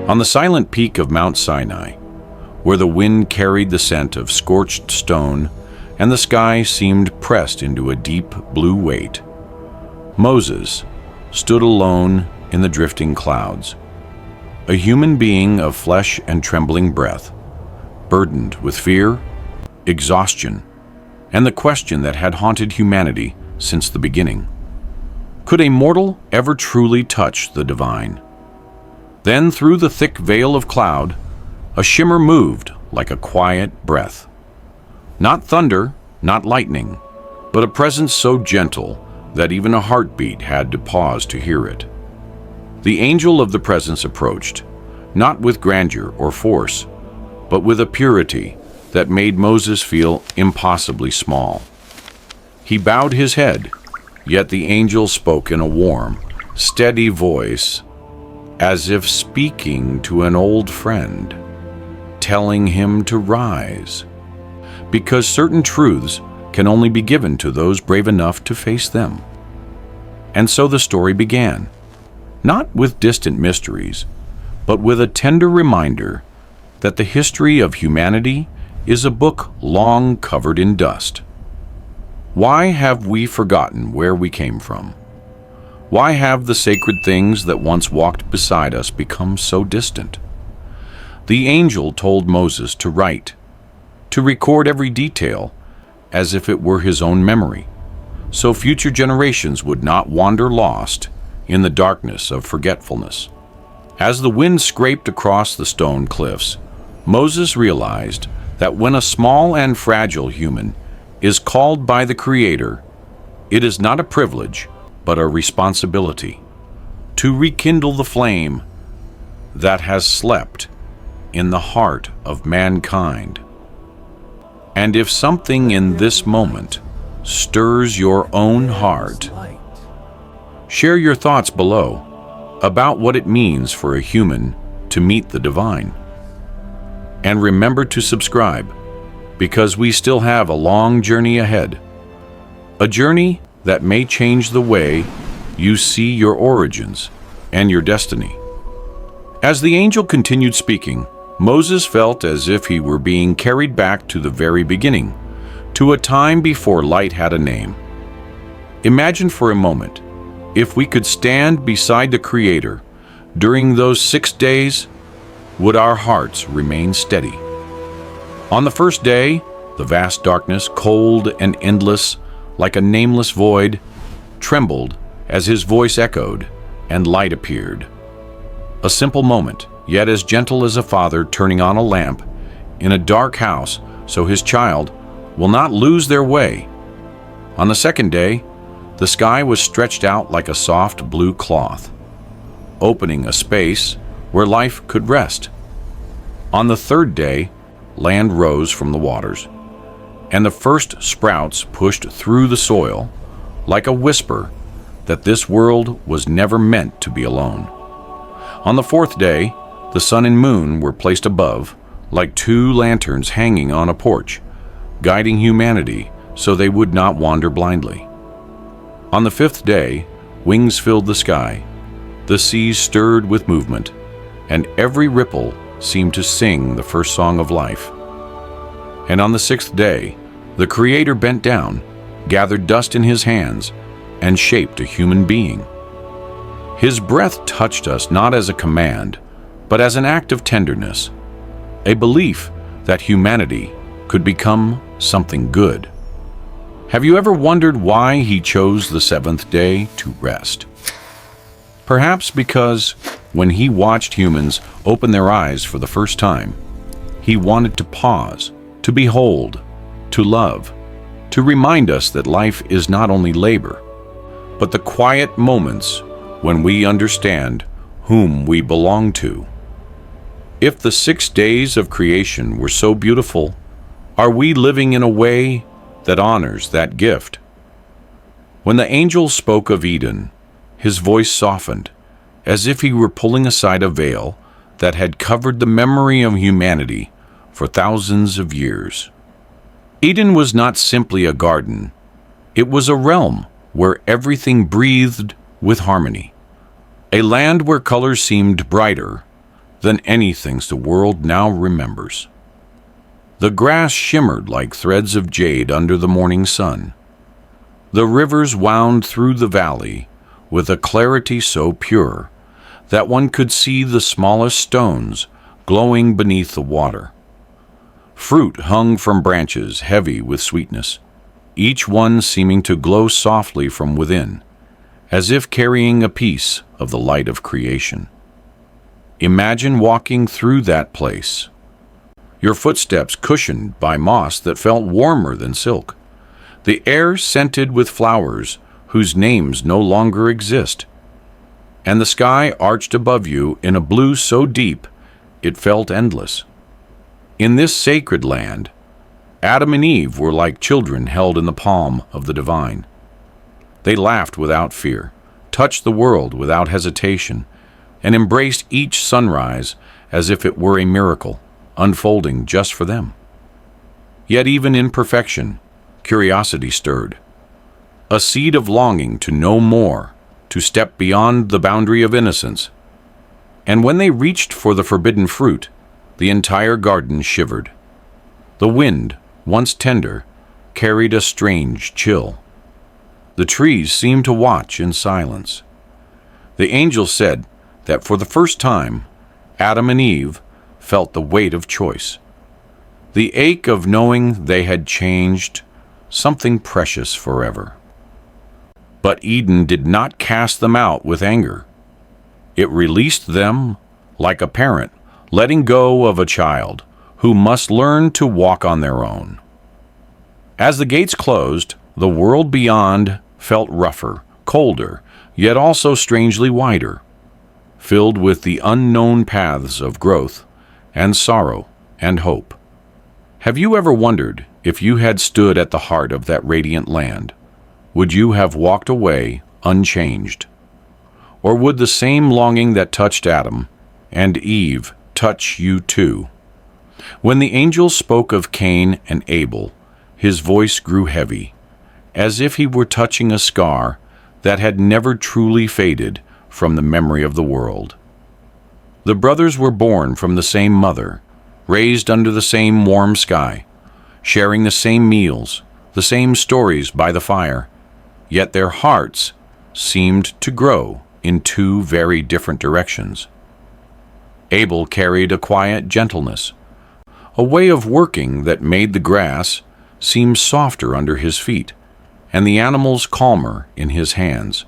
On the silent peak of Mount Sinai, where the wind carried the scent of scorched stone and the sky seemed pressed into a deep blue weight, Moses stood alone in the drifting clouds, a human being of flesh and trembling breath, burdened with fear, exhaustion, and the question that had haunted humanity since the beginning. Could a mortal ever truly touch the divine? Then, through the thick veil of cloud, a shimmer moved like a quiet breath. Not thunder, not lightning, but a presence so gentle that even a heartbeat had to pause to hear it. The angel of the presence approached, not with grandeur or force, but with a purity that made Moses feel impossibly small. He bowed his head, yet the angel spoke in a warm, steady voice, as if speaking to an old friend, telling him to rise, because certain truths can only be given to those brave enough to face them. And so the story began, not with distant mysteries, but with a tender reminder that the history of humanity is a book long covered in dust. Why have we forgotten where we came from? Why have the sacred things that once walked beside us become so distant? The angel told Moses to write, to record every detail as if it were his own memory, so future generations would not wander lost in the darkness of forgetfulness. As the wind scraped across the stone cliffs, Moses realized that when a small and fragile human is called by the Creator, it is not a privilege, but a responsibility to rekindle the flame that has slept in the heart of mankind. And if something in this moment stirs your own heart, share your thoughts below about what it means for a human to meet the divine. And remember to subscribe, because we still have a long journey ahead, a journey that may change the way you see your origins and your destiny. As the angel continued speaking, Moses felt as if he were being carried back to the very beginning, to a time before light had a name. Imagine for a moment, if we could stand beside the Creator during those 6 days, would our hearts remain steady? On the first day, the vast darkness, cold and endless, like a nameless void, trembled as his voice echoed and light appeared. A simple moment, yet as gentle as a father turning on a lamp in a dark house so his child will not lose their way. On the second day, the sky was stretched out like a soft blue cloth, opening a space where life could rest. On the third day, land rose from the waters, and the first sprouts pushed through the soil like a whisper that this world was never meant to be alone. On the fourth day, the sun and moon were placed above like 2 lanterns hanging on a porch, guiding humanity so they would not wander blindly. On the 5th day, wings filled the sky, the seas stirred with movement, and every ripple seemed to sing the first song of life. And on the 6th day, the Creator bent down, gathered dust in his hands, and shaped a human being. His breath touched us not as a command, but as an act of tenderness, a belief that humanity could become something good. Have you ever wondered why he chose the 7th day to rest? Perhaps because when he watched humans open their eyes for the first time, he wanted to pause, to behold, to love, to remind us that life is not only labor, but the quiet moments when we understand whom we belong to. If the 6 days of creation were so beautiful, are we living in a way that honors that gift? When the angel spoke of Eden, his voice softened, as if he were pulling aside a veil that had covered the memory of humanity for thousands of years. Eden was not simply a garden. It was a realm where everything breathed with harmony, a land where colors seemed brighter, than anything the world now remembers. The grass shimmered like threads of jade under the morning sun. The rivers wound through the valley with a clarity so pure that one could see the smallest stones glowing beneath the water. Fruit hung from branches heavy with sweetness, each one seeming to glow softly from within, as if carrying a piece of the light of creation. Imagine walking through that place, your footsteps cushioned by moss that felt warmer than silk, the air scented with flowers whose names no longer exist, and the sky arched above you in a blue so deep it felt endless. In this sacred land, Adam and Eve were like children held in the palm of the divine. They laughed without fear, touched the world without hesitation, and embraced each sunrise as if it were a miracle, unfolding just for them. Yet even in perfection, curiosity stirred. A seed of longing to know more, to step beyond the boundary of innocence. And when they reached for the forbidden fruit, the entire garden shivered. The wind, once tender, carried a strange chill. The trees seemed to watch in silence. The angel said that for the first time, Adam and Eve felt the weight of choice, the ache of knowing they had changed something precious forever. But Eden did not cast them out with anger. It released them like a parent letting go of a child who must learn to walk on their own. As the gates closed, the world beyond felt rougher, colder, yet also strangely wider, filled with the unknown paths of growth and sorrow and hope. Have you ever wondered if you had stood at the heart of that radiant land, would you have walked away unchanged? Or would the same longing that touched Adam and Eve touch you too? When the angel spoke of Cain and Abel, his voice grew heavy, as if he were touching a scar that had never truly faded from the memory of the world. The brothers were born from the same mother, raised under the same warm sky, sharing the same meals, the same stories by the fire, yet their hearts seemed to grow in two very different directions. Abel carried a quiet gentleness, a way of working that made the grass seem softer under his feet, and the animals calmer in his hands.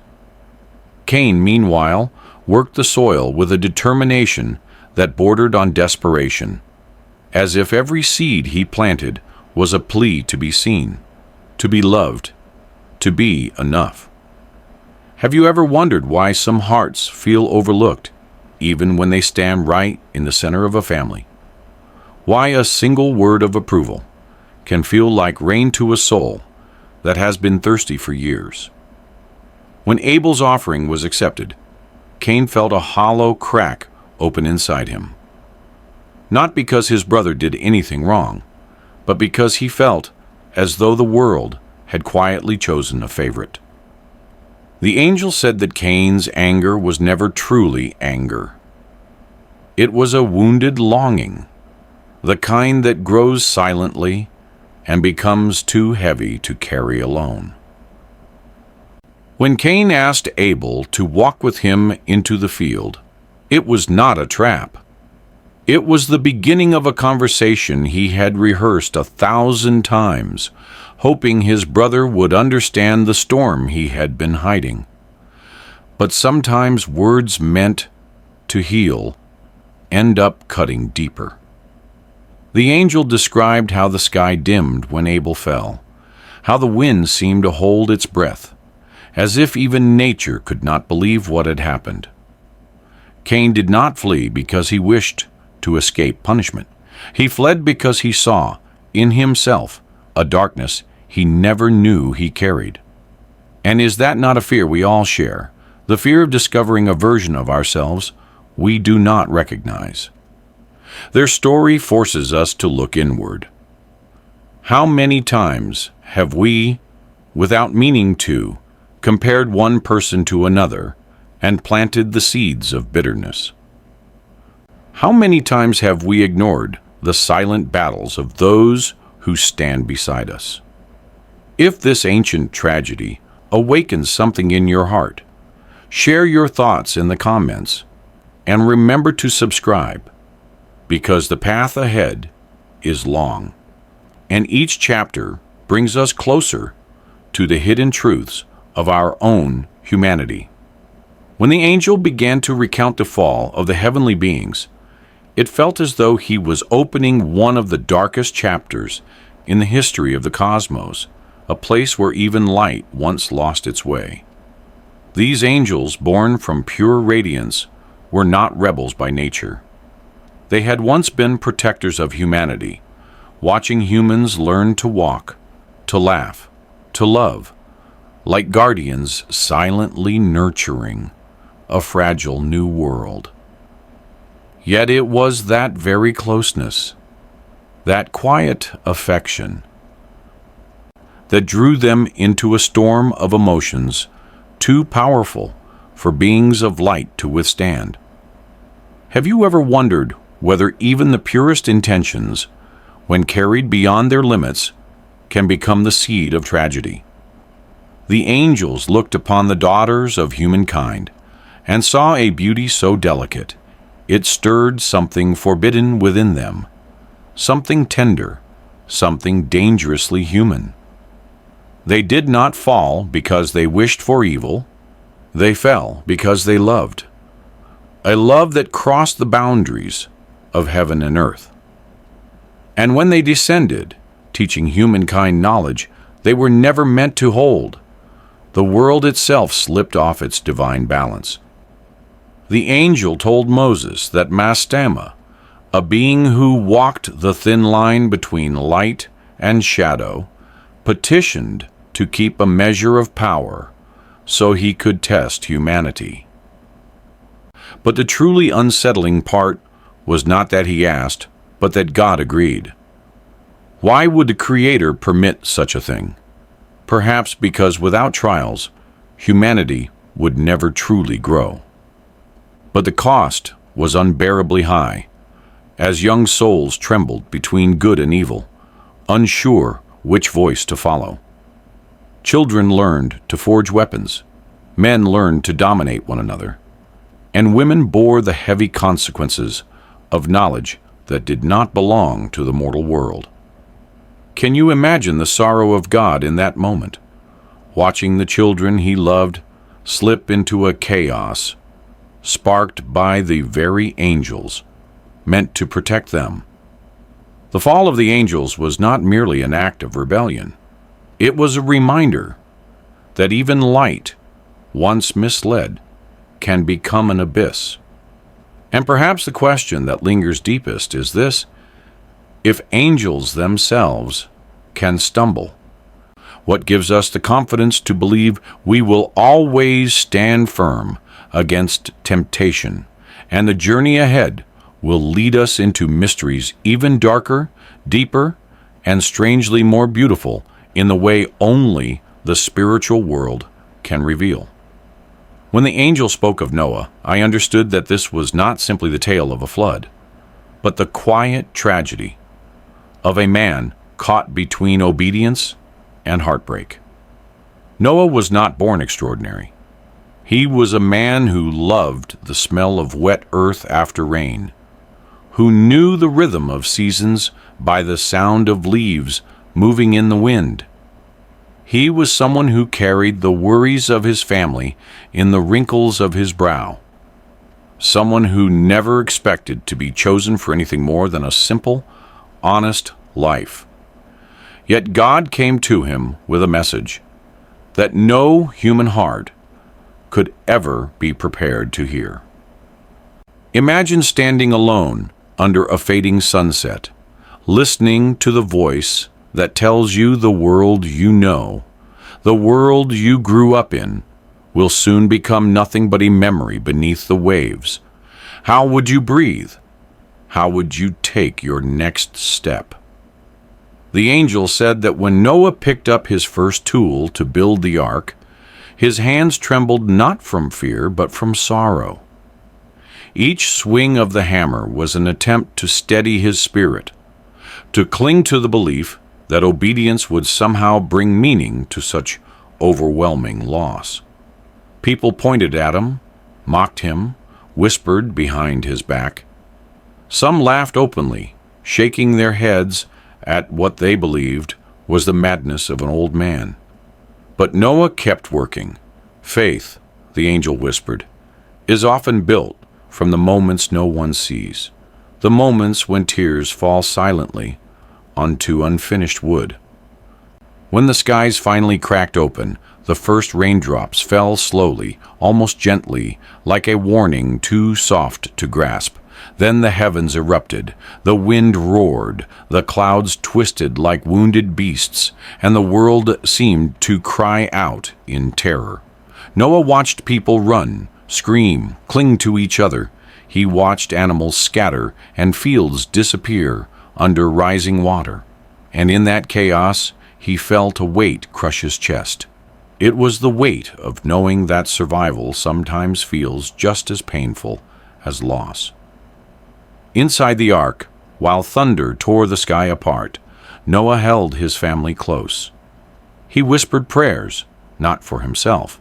Cain, meanwhile, worked the soil with a determination that bordered on desperation, as if every seed he planted was a plea to be seen, to be loved, to be enough. Have you ever wondered why some hearts feel overlooked, even when they stand right in the center of a family? Why a single word of approval can feel like rain to a soul that has been thirsty for years? When Abel's offering was accepted, Cain felt a hollow crack open inside him. Not because his brother did anything wrong, but because he felt as though the world had quietly chosen a favorite. The angel said that Cain's anger was never truly anger. It was a wounded longing, the kind that grows silently and becomes too heavy to carry alone. When Cain asked Abel to walk with him into the field, it was not a trap. It was the beginning of a conversation he had rehearsed 1,000 times, hoping his brother would understand the storm he had been hiding. But sometimes words meant to heal end up cutting deeper. The angel described how the sky dimmed when Abel fell, how the wind seemed to hold its breath, as if even nature could not believe what had happened. Cain did not flee because he wished to escape punishment. He fled because he saw, in himself, a darkness he never knew he carried. And is that not a fear we all share? The fear of discovering a version of ourselves we do not recognize. Their story forces us to look inward. How many times have we, without meaning to, compared one person to another and planted the seeds of bitterness? How many times have we ignored the silent battles of those who stand beside us? If this ancient tragedy awakens something in your heart, share your thoughts in the comments, and remember to subscribe, because the path ahead is long, and each chapter brings us closer to the hidden truths of our own humanity. When the angel began to recount the fall of the heavenly beings, it felt as though he was opening one of the darkest chapters in the history of the cosmos, a place where even light once lost its way. These angels, born from pure radiance, were not rebels by nature. They had once been protectors of humanity, watching humans learn to walk, to laugh, to love, like guardians silently nurturing a fragile new world. Yet it was that very closeness, that quiet affection, that drew them into a storm of emotions too powerful for beings of light to withstand. Have you ever wondered whether even the purest intentions, when carried beyond their limits, can become the seed of tragedy? The angels looked upon the daughters of humankind and saw a beauty so delicate, it stirred something forbidden within them, something tender, something dangerously human. They did not fall because they wished for evil. They fell because they loved. A love that crossed the boundaries of heaven and earth. And when they descended, teaching humankind knowledge they were never meant to hold, the world itself slipped off its divine balance. The angel told Moses that Mastema, a being who walked the thin line between light and shadow, petitioned to keep a measure of power so he could test humanity. But the truly unsettling part was not that he asked, but that God agreed. Why would the Creator permit such a thing? Perhaps because without trials, humanity would never truly grow. But the cost was unbearably high, as young souls trembled between good and evil, unsure which voice to follow. Children learned to forge weapons, men learned to dominate one another, and women bore the heavy consequences of knowledge that did not belong to the mortal world. Can you imagine the sorrow of God in that moment, watching the children he loved slip into a chaos sparked by the very angels meant to protect them? The fall of the angels was not merely an act of rebellion. It was a reminder that even light, once misled, can become an abyss. And perhaps the question that lingers deepest is this: if angels themselves can stumble, what gives us the confidence to believe we will always stand firm against temptation, and the journey ahead will lead us into mysteries even darker, deeper, and strangely more beautiful in the way only the spiritual world can reveal? When the angel spoke of Noah, I understood that this was not simply the tale of a flood, but the quiet tragedy of a man caught between obedience and heartbreak. Noah was not born extraordinary. He was a man who loved the smell of wet earth after rain, who knew the rhythm of seasons by the sound of leaves moving in the wind. He was someone who carried the worries of his family in the wrinkles of his brow, someone who never expected to be chosen for anything more than a simple, honest life. Yet God came to him with a message that no human heart could ever be prepared to hear. Imagine standing alone under a fading sunset, listening to the voice that tells you the world you know, the world you grew up in, will soon become nothing but a memory beneath the waves. How would you breathe? How would you take your next step? The angel said that when Noah picked up his first tool to build the ark, his hands trembled not from fear but from sorrow. Each swing of the hammer was an attempt to steady his spirit, to cling to the belief that obedience would somehow bring meaning to such overwhelming loss. People pointed at him, mocked him, whispered behind his back. Some laughed openly, shaking their heads at what they believed was the madness of an old man. But Noah kept working. Faith, the angel whispered, is often built from the moments no one sees, the moments when tears fall silently onto unfinished wood. When the skies finally cracked open, the first raindrops fell slowly, almost gently, like a warning too soft to grasp. Then the heavens erupted, the wind roared, the clouds twisted like wounded beasts, and the world seemed to cry out in terror. Noah watched people run, scream, cling to each other. He watched animals scatter and fields disappear under rising water. And in that chaos, he felt a weight crush his chest. It was the weight of knowing that survival sometimes feels just as painful as loss. Inside the ark, while thunder tore the sky apart, Noah held his family close. He whispered prayers, not for himself,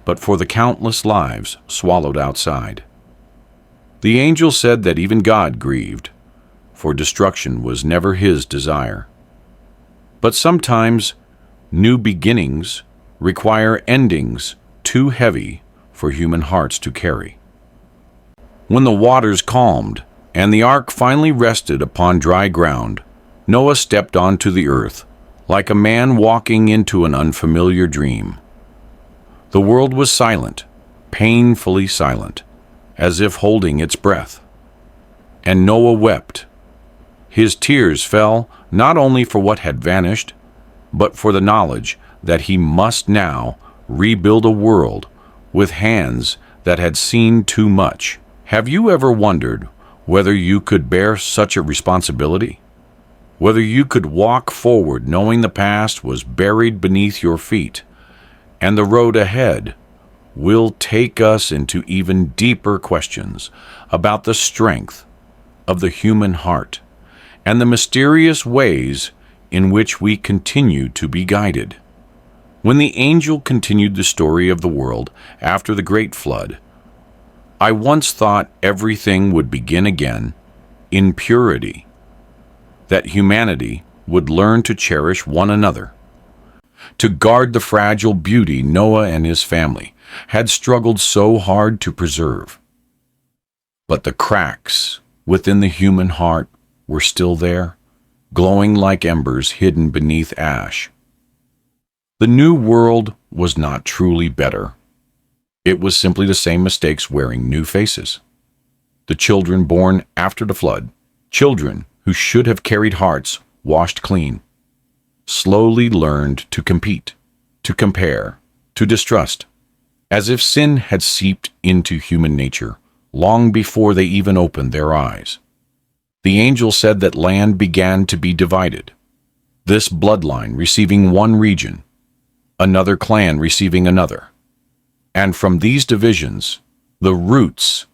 but for the countless lives swallowed outside. The angel said that even God grieved, for destruction was never his desire. But sometimes new beginnings require endings too heavy for human hearts to carry. When the waters calmed and the ark finally rested upon dry ground, Noah stepped onto the earth like a man walking into an unfamiliar dream. The world was silent, painfully silent, as if holding its breath. And Noah wept. His tears fell not only for what had vanished, but for the knowledge that he must now rebuild a world with hands that had seen too much. Have you ever wondered whether you could bear such a responsibility? Whether you could walk forward knowing the past was buried beneath your feet, and the road ahead will take us into even deeper questions about the strength of the human heart and the mysterious ways in which we continue to be guided. When the angel continued the story of the world after the great flood, I once thought everything would begin again in purity, that humanity would learn to cherish one another, to guard the fragile beauty Noah and his family had struggled so hard to preserve. But the cracks within the human heart were still there, glowing like embers hidden beneath ash. The new world was not truly better. It was simply the same mistakes wearing new faces. The children born after the flood, children who should have carried hearts washed clean, slowly learned to compete, to compare, to distrust, as if sin had seeped into human nature long before they even opened their eyes. The angel said that land began to be divided, this bloodline receiving one region, another clan receiving another. And from these divisions, the roots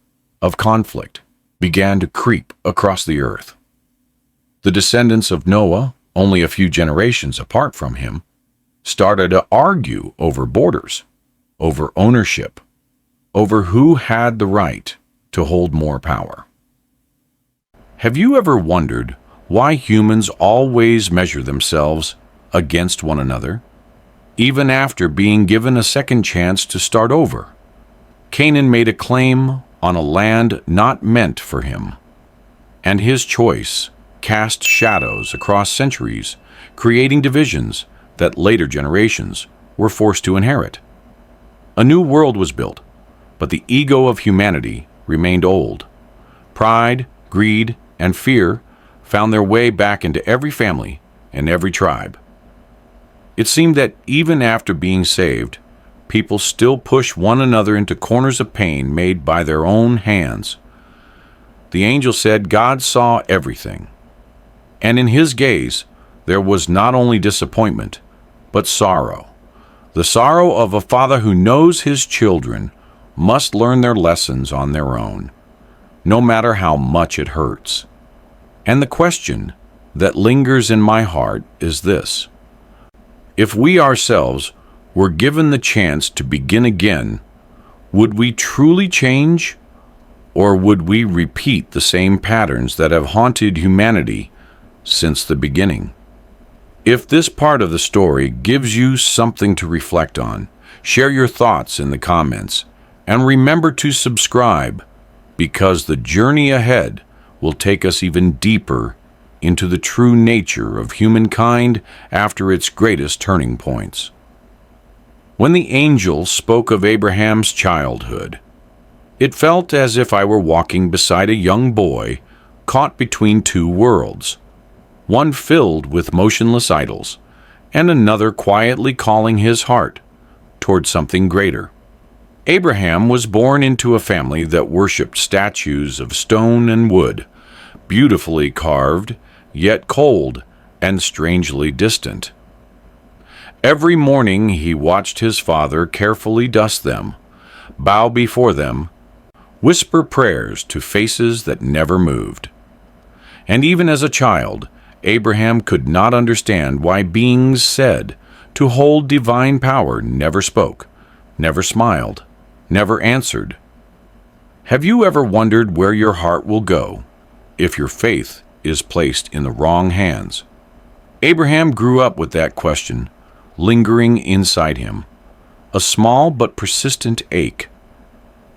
of conflict began to creep across the earth. The descendants of Noah, only a few generations apart from him, started to argue over borders, over ownership, over who had the right to hold more power. Have you ever wondered why humans always measure themselves against one another, even after being given a second chance to start over? Canaan made a claim on a land not meant for him, and his choice cast shadows across centuries, creating divisions that later generations were forced to inherit. A new world was built, but the ego of humanity remained old. Pride, greed, and fear found their way back into every family and every tribe. It seemed that even after being saved, people still push one another into corners of pain made by their own hands. The angel said God saw everything, and in his gaze there was not only disappointment, but sorrow. The sorrow of a father who knows his children must learn their lessons on their own. no matter how much it hurts. And the question that lingers in my heart is this: if we ourselves were given the chance to begin again, would we truly change, or would we repeat the same patterns that have haunted humanity since the beginning? If this part of the story gives you something to reflect on, share your thoughts in the comments, and remember to subscribe, because the journey ahead will take us even deeper into the true nature of humankind after its greatest turning points. When the angel spoke of Abraham's childhood, it felt as if I were walking beside a young boy caught between two worlds, one filled with motionless idols, and another quietly calling his heart toward something greater. Abraham was born into a family that worshipped statues of stone and wood, beautifully carved, yet cold and strangely distant. Every morning he watched his father carefully dust them, bow before them, whisper prayers to faces that never moved. And even as a child, Abraham could not understand why beings said to hold divine power never spoke, never smiled, never answered. Have you ever wondered where your heart will go if your faith is placed in the wrong hands? Abraham grew up with that question lingering inside him, a small but persistent ache,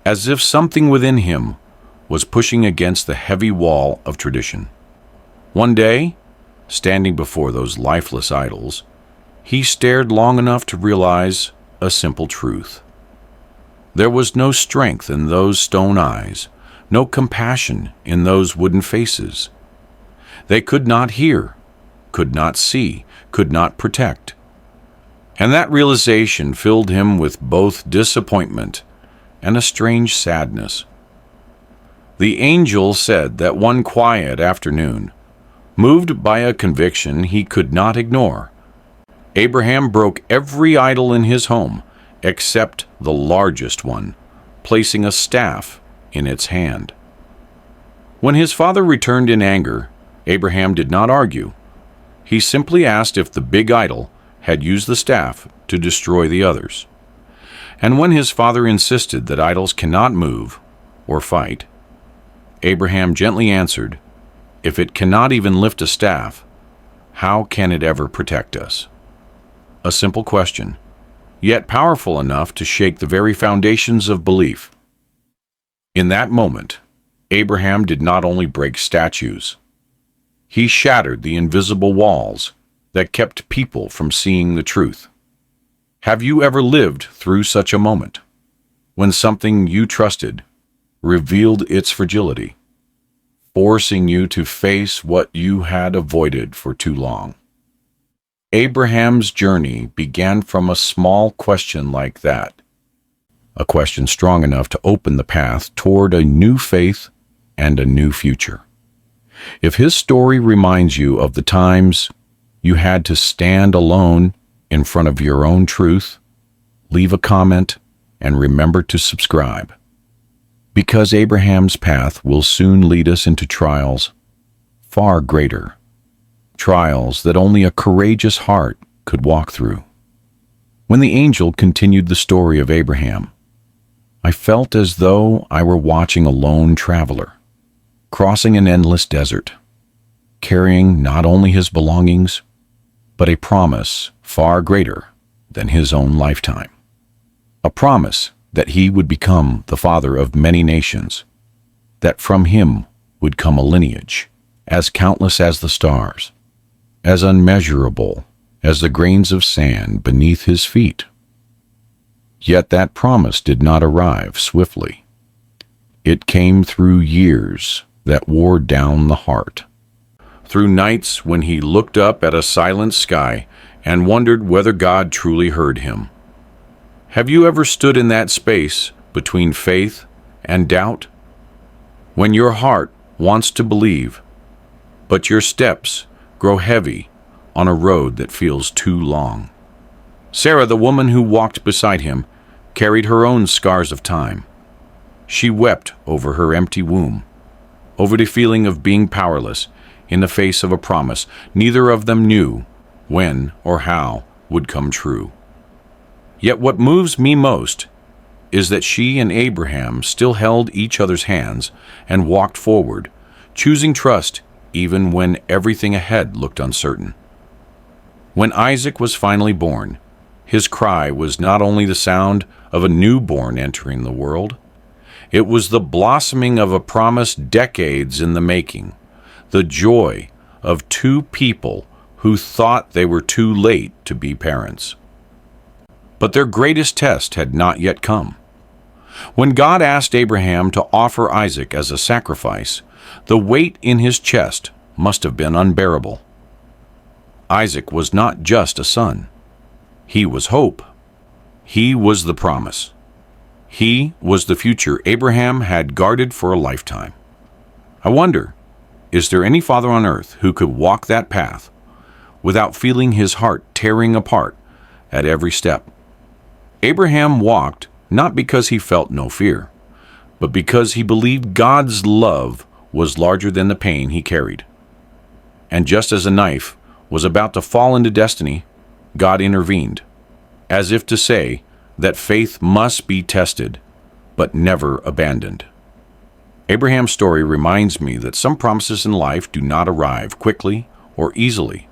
as if something within him was pushing against the heavy wall of tradition. One day, standing before those lifeless idols, he stared long enough to realize a simple truth. There was no strength in those stone eyes, no compassion in those wooden faces. They could not hear, could not see, could not protect. And that realization filled him with both disappointment and a strange sadness. The angel said that one quiet afternoon, moved by a conviction he could not ignore, Abraham broke every idol in his home except the largest one, placing a staff in its hand. When his father returned in anger, Abraham did not argue. He simply asked if the big idol had used the staff to destroy the others. And when his father insisted that idols cannot move or fight, Abraham gently answered, "If it cannot even lift a staff, how can it ever protect us?" A simple question, yet powerful enough to shake the very foundations of belief. In that moment, Abraham did not only break statues, he shattered the invisible walls that kept people from seeing the truth. Have you ever lived through such a moment, when something you trusted revealed its fragility, forcing you to face what you had avoided for too long? Abraham's journey began from a small question like that, a question strong enough to open the path toward a new faith and a new future. If his story reminds you of the times you had to stand alone in front of your own truth, leave a comment and remember to subscribe, because Abraham's path will soon lead us into trials far greater, trials that only a courageous heart could walk through. When the angel continued the story of Abraham, I felt as though I were watching a lone traveler, crossing an endless desert, carrying not only his belongings, but a promise far greater than his own lifetime. A promise that he would become the father of many nations, that from him would come a lineage as countless as the stars, as unmeasurable as the grains of sand beneath his feet. Yet that promise did not arrive swiftly. It came through years that wore down the heart, through nights when he looked up at a silent sky and wondered whether God truly heard him. Have you ever stood in that space between faith and doubt? When your heart wants to believe, but your steps grow heavy on a road that feels too long. Sarah, the woman who walked beside him, carried her own scars of time. She wept over her empty womb, over the feeling of being powerless in the face of a promise neither of them knew when or how would come true. Yet what moves me most is that she and Abraham still held each other's hands and walked forward, choosing trust even when everything ahead looked uncertain. When Isaac was finally born, his cry was not only the sound of a newborn entering the world, it was the blossoming of a promise decades in the making, the joy of two people who thought they were too late to be parents. But their greatest test had not yet come. When God asked Abraham to offer Isaac as a sacrifice, the weight in his chest must have been unbearable. Isaac was not just a son. He was hope. He was the promise. He was the future Abraham had guarded for a lifetime. I wonder, is there any father on earth who could walk that path without feeling his heart tearing apart at every step? Abraham walked not because he felt no fear, but because he believed God's love was larger than the pain he carried. And just as a knife was about to fall into destiny, God intervened, as if to say that faith must be tested, but never abandoned. Abraham's story reminds me that some promises in life do not arrive quickly or easily.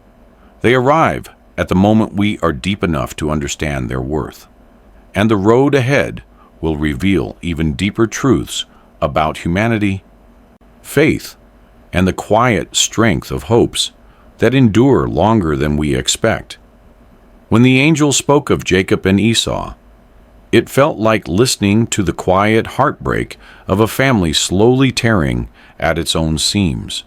They arrive at the moment we are deep enough to understand their worth. And the road ahead will reveal even deeper truths about humanity, faith, and the quiet strength of hopes that endure longer than we expect. When the angel spoke of Jacob and Esau, it felt like listening to the quiet heartbreak of a family slowly tearing at its own seams.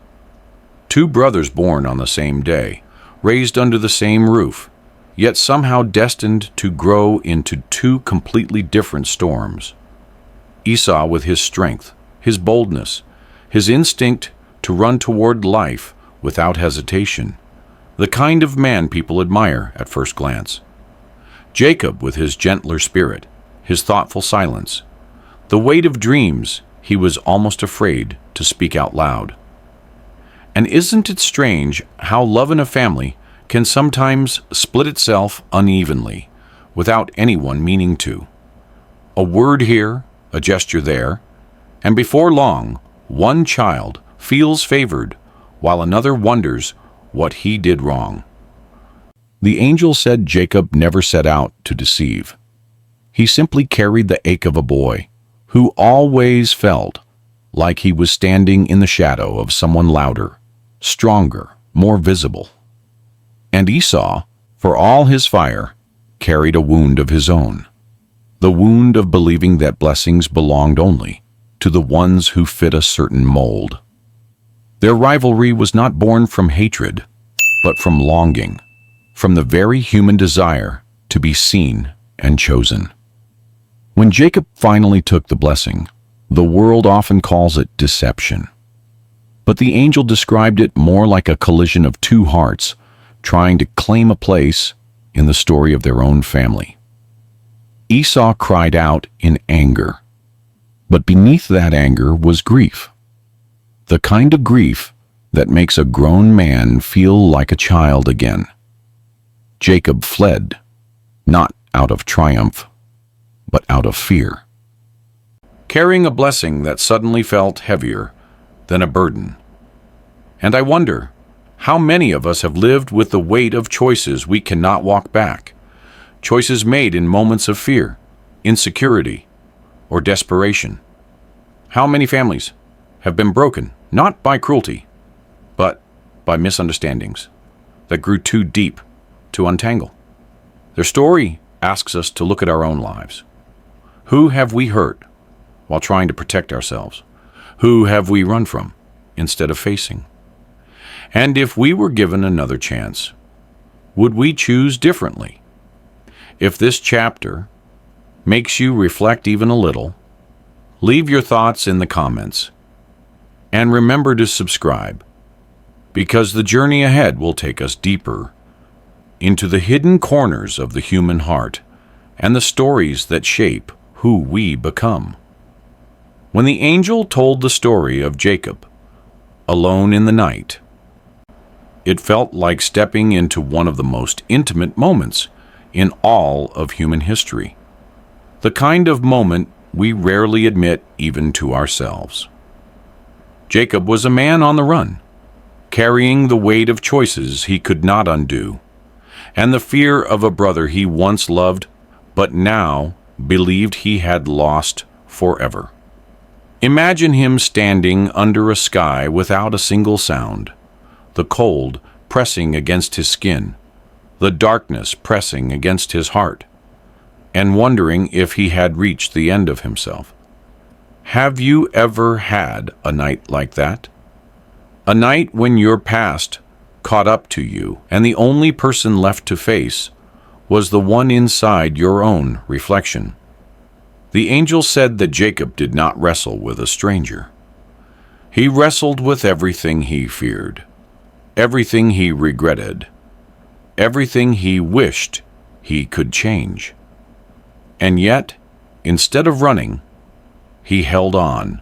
Two brothers born on the same day, raised under the same roof, yet somehow destined to grow into two completely different storms. Esau with his strength, his boldness, his instinct to run toward life without hesitation, the kind of man people admire at first glance. Jacob with his gentler spirit, his thoughtful silence, the weight of dreams he was almost afraid to speak out loud. And isn't it strange how love in a family can sometimes split itself unevenly, without anyone meaning to? A word here, a gesture there, and before long, one child feels favored, while another wonders what he did wrong. The angel said Jacob never set out to deceive. He simply carried the ache of a boy, who always felt like he was standing in the shadow of someone louder, stronger, more visible. And Esau, for all his fire, carried a wound of his own, the wound of believing that blessings belonged only to the ones who fit a certain mold. Their rivalry was not born from hatred, but from longing, from the very human desire to be seen and chosen. When Jacob finally took the blessing, the world often calls it deception. But the angel described it more like a collision of two hearts trying to claim a place in the story of their own family. Esau cried out in anger, but beneath that anger was grief. The kind of grief that makes a grown man feel like a child again. Jacob fled, not out of triumph, but out of fear, carrying a blessing that suddenly felt heavier than a burden. And I wonder, how many of us have lived with the weight of choices we cannot walk back, choices made in moments of fear, insecurity, or desperation? How many families have been broken, not by cruelty, but by misunderstandings that grew too deep to untangle? Their story asks us to look at our own lives. Who have we hurt while trying to protect ourselves? Who have we run from instead of facing? And if we were given another chance, would we choose differently? If this chapter makes you reflect even a little, leave your thoughts in the comments. And remember to subscribe, because the journey ahead will take us deeper into the hidden corners of the human heart and the stories that shape who we become. When the angel told the story of Jacob, alone in the night. It felt like stepping into one of the most intimate moments in all of human history, the kind of moment we rarely admit even to ourselves. Jacob was a man on the run, carrying the weight of choices he could not undo, and the fear of a brother he once loved but now believed he had lost forever. Imagine him standing under a sky without a single sound, the cold pressing against his skin, the darkness pressing against his heart, and wondering if he had reached the end of himself. Have you ever had a night like that? A night when your past caught up to you, and the only person left to face was the one inside your own reflection. The angel said that Jacob did not wrestle with a stranger. He wrestled with everything he feared, everything he regretted, everything he wished he could change. And yet, instead of running, he held on.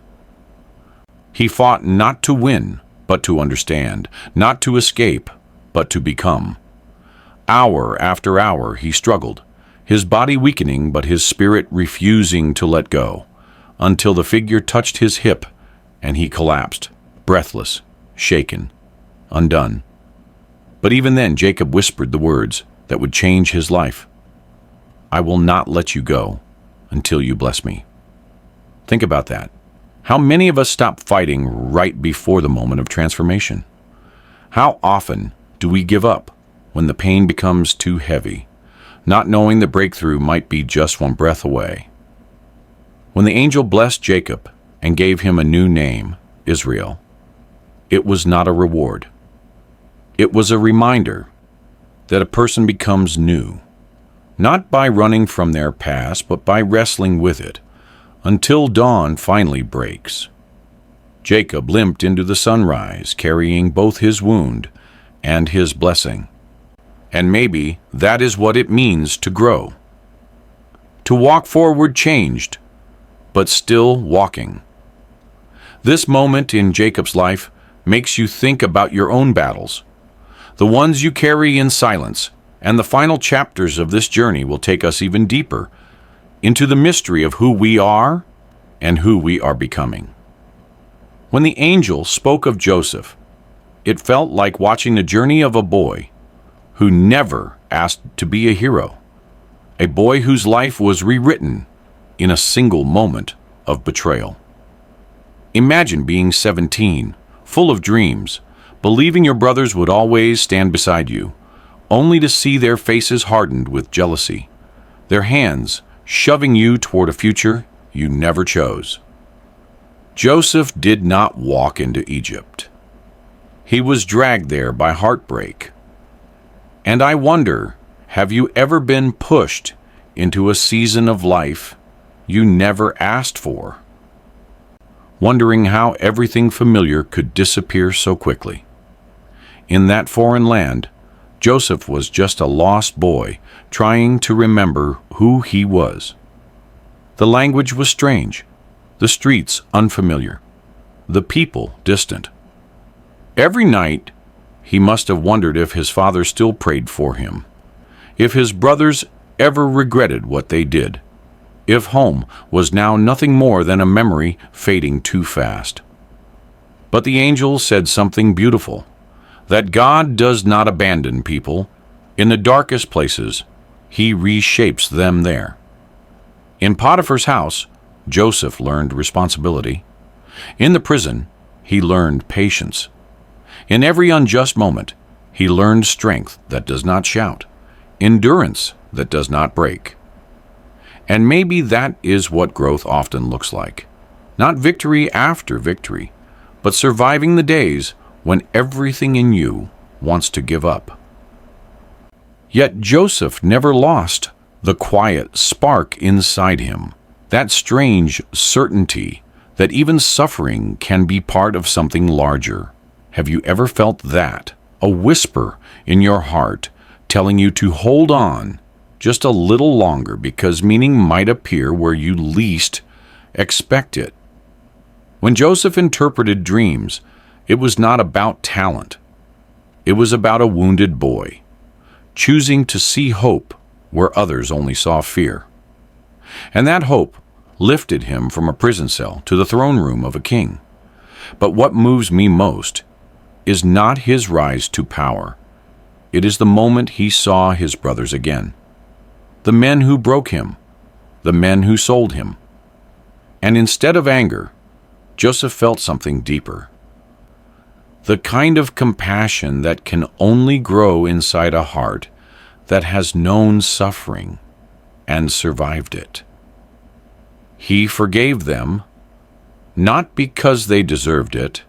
He fought not to win, but to understand, not to escape, but to become. Hour after hour he struggled, his body weakening but his spirit refusing to let go, until the figure touched his hip and he collapsed, breathless, shaken, undone. But even then Jacob whispered the words that would change his life. "I will not let you go until you bless me." Think about that. How many of us stop fighting right before the moment of transformation? How often do we give up when the pain becomes too heavy, not knowing the breakthrough might be just one breath away? When the angel blessed Jacob and gave him a new name, Israel, it was not a reward. It was a reminder that a person becomes new, not by running from their past, but by wrestling with it, until dawn finally breaks. Jacob limped into the sunrise, carrying both his wound and his blessing. And maybe that is what it means to grow. To walk forward changed, but still walking. This moment in Jacob's life makes you think about your own battles, the ones you carry in silence, and the final chapters of this journey will take us even deeper into the mystery of who we are and who we are becoming. When the angel spoke of Joseph, it felt like watching the journey of a boy who never asked to be a hero, a boy whose life was rewritten in a single moment of betrayal. Imagine being 17, full of dreams, believing your brothers would always stand beside you, only to see their faces hardened with jealousy, their hands shoving you toward a future you never chose. Joseph did not walk into Egypt. He was dragged there by heartbreak. And I wonder, have you ever been pushed into a season of life you never asked for? Wondering how everything familiar could disappear so quickly. In that foreign land, Joseph was just a lost boy trying to remember who he was. The language was strange, the streets unfamiliar, the people distant. Every night, he must have wondered if his father still prayed for him, if his brothers ever regretted what they did, if home was now nothing more than a memory fading too fast. But the angel said something beautiful, that God does not abandon people. In the darkest places, he reshapes them there. In Potiphar's house, Joseph learned responsibility. In the prison, he learned patience. In every unjust moment, he learned strength that does not shout, endurance that does not break. And maybe that is what growth often looks like. Not victory after victory, but surviving the days when everything in you wants to give up. Yet Joseph never lost the quiet spark inside him, that strange certainty that even suffering can be part of something larger. Have you ever felt that? A whisper in your heart telling you to hold on just a little longer because meaning might appear where you least expect it. When Joseph interpreted dreams It was not about talent. It was about a wounded boy, choosing to see hope where others only saw fear. And that hope lifted him from a prison cell to the throne room of a king. But what moves me most is not his rise to power. It is the moment he saw his brothers again. The men who broke him, the men who sold him. And instead of anger, Joseph felt something deeper. The kind of compassion that can only grow inside a heart that has known suffering and survived it. He forgave them, not because they deserved it,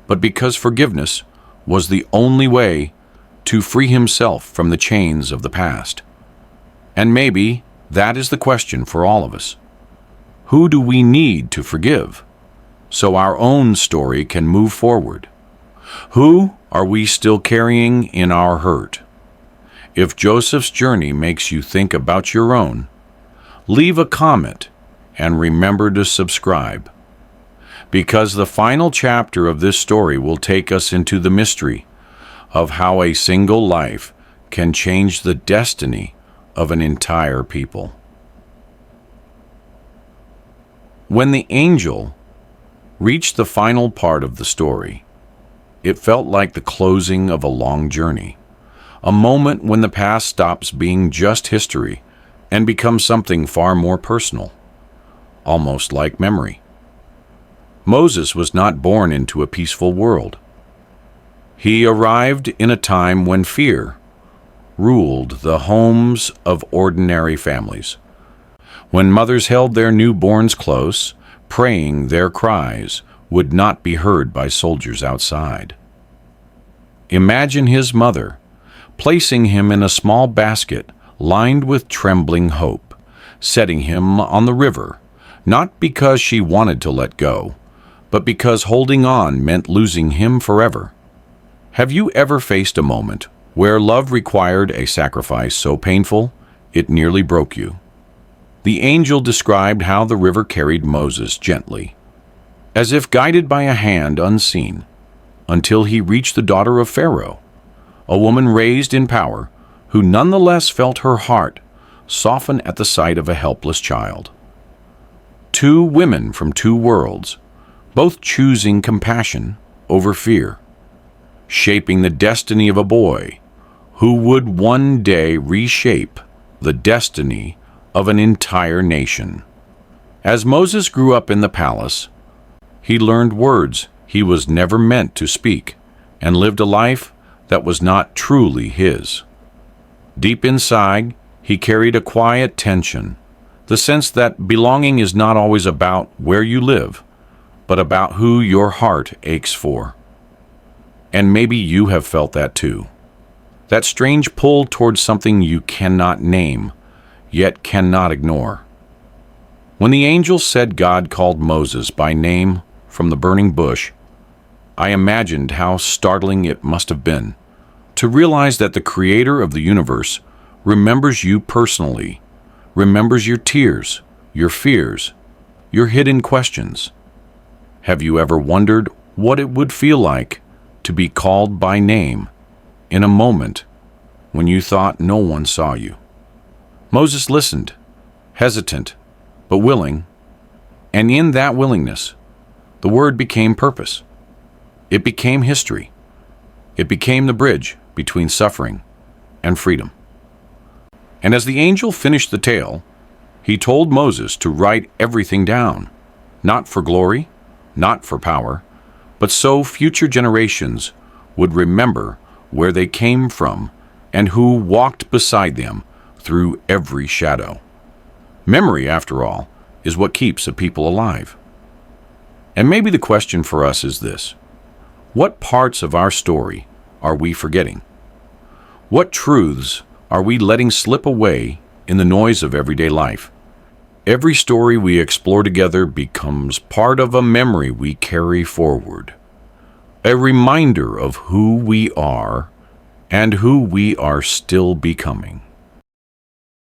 but because forgiveness was the only way to free himself from the chains of the past. And maybe that is the question for all of us. Who do we need to forgive so our own story can move forward? Who are we still carrying in our hurt? If Joseph's journey makes you think about your own, leave a comment and remember to subscribe, because the final chapter of this story will take us into the mystery of how a single life can change the destiny of an entire people. When the angel reached the final part of the story, it felt like the closing of a long journey, a moment when the past stops being just history and becomes something far more personal, almost like memory. Moses was not born into a peaceful world. He arrived in a time when fear ruled the homes of ordinary families, when mothers held their newborns close, praying their cries would not be heard by soldiers outside. Imagine his mother placing him in a small basket lined with trembling hope, setting him on the river, not because she wanted to let go, but because holding on meant losing him forever. Have you ever faced a moment where love required a sacrifice so painful it nearly broke you? The angel described how the river carried Moses gently, as if guided by a hand unseen, until he reached the daughter of Pharaoh, a woman raised in power who nonetheless felt her heart soften at the sight of a helpless child. Two women from two worlds, both choosing compassion over fear, shaping the destiny of a boy who would one day reshape the destiny of an entire nation. As Moses grew up in the palace, he learned words he was never meant to speak and lived a life that was not truly his. Deep inside, he carried a quiet tension, the sense that belonging is not always about where you live, but about who your heart aches for. And maybe you have felt that too. That strange pull towards something you cannot name, yet cannot ignore. When the angel said God called Moses by name from the burning bush, I imagined how startling it must have been to realize that the Creator of the universe remembers you personally, remembers your tears, your fears, your hidden questions. Have you ever wondered what it would feel like to be called by name in a moment when you thought no one saw you? Moses listened, hesitant but willing, and in that willingness, the word became purpose. It became history. It became the bridge between suffering and freedom. And as the angel finished the tale, he told Moses to write everything down, not for glory, not for power, but so future generations would remember where they came from and who walked beside them through every shadow. Memory, after all, is what keeps a people alive. And maybe the question for us is this: what parts of our story are we forgetting? What truths are we letting slip away in the noise of everyday life? Every story we explore together becomes part of a memory we carry forward, a reminder of who we are and who we are still becoming.